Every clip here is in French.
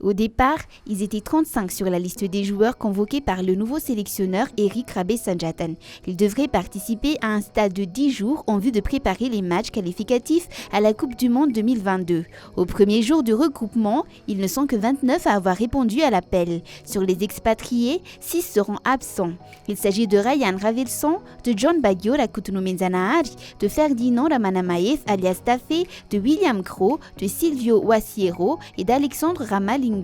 Au départ, ils étaient 35 sur la liste des joueurs convoqués par le nouveau sélectionneur Eric Rabé-Sanjatan. Ils devraient participer à un stade de 10 jours en vue de préparer les matchs qualificatifs à la Coupe du Monde 2022. Au premier jour du regroupement, ils ne sont que 29 à avoir répondu à l'appel. Sur les expatriés, 6 seront absents. Il s'agit de Ryan Ravelson, de John Baggio Rakutunu Menzanaari, de Ferdinand Ramanamaev alias Tafé, de William Crow, de Silvio Wasiero et d'Alexandre Ramalingam.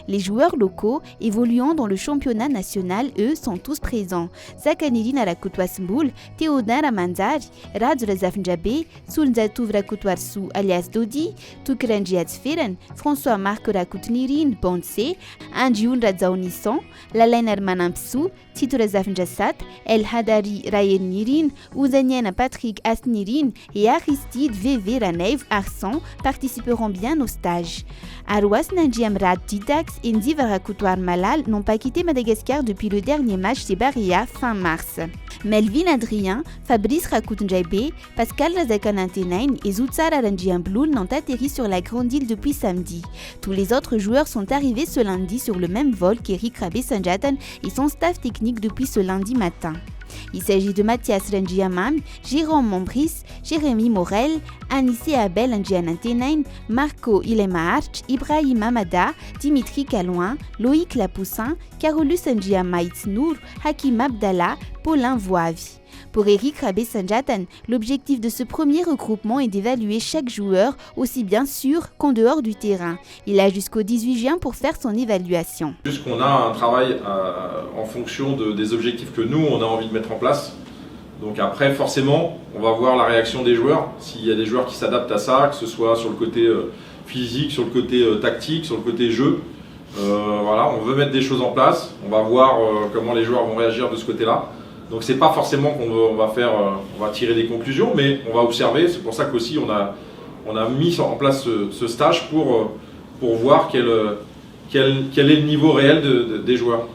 Les joueurs locaux évoluant dans le championnat national, eux, sont tous présents. Zakanirina Rakutwasmboul, Théodin Ramanzari, Rad Razafnjabe, Sulzatouv Rakutwarsu alias Dodi, Tukranji Atsferen, François Marc Rakutnirin Bonse, Andioun Radzaonisson, Lalain Armanampsou, Tito Razafnjassat, El Hadari Rayen-Nirin, Ouzaniana Patrick Asnirin et Aristide VV Ranev Arsan participeront bien au stage. Arwas Nanjiam Rad Didax et Ndiva Rakutwar Malal n'ont pas quitté Madagascar depuis le dernier match des Baria fin mars. Melvin Adrien, Fabrice Rakutnjabe, Pascal Razakanantenain et Zoutsar Aranjiambloul n'ont atterri sur la grande île depuis samedi. Tous les autres joueurs sont arrivés ce lundi sur le même vol qu'Eric Rabé-Sanjatan et son staff technique depuis ce lundi matin. Il s'agit de Mathias Rangiamam, Jérôme Mombris, Jérémy Morel, Anissé Abel Angianantenain, Marco Ilemaarch, Ibrahim Amada, Dimitri Calouin, Loïc Lapoussin, Carolus Angiamaïtsnour, Hakim Abdallah, Paulin Voavi. Pour Eric Rabé-Sanjatan, l'objectif de ce premier regroupement est d'évaluer chaque joueur, aussi bien sur qu'en dehors du terrain. Il a jusqu'au 18 juin pour faire son évaluation. Juste qu'on a un travail en fonction des objectifs que nous, on a envie de mettre en place. Donc après, forcément, on va voir la réaction des joueurs. S'il y a des joueurs qui s'adaptent à ça, que ce soit sur le côté physique, sur le côté tactique, sur le côté jeu. Voilà, on veut mettre des choses en place. On va voir comment les joueurs vont réagir de ce côté-là. Donc c'est pas forcément qu'on va tirer des conclusions, mais on va observer. C'est pour ça qu'aussi on a mis en place ce stage pour voir quel est le niveau réel des joueurs.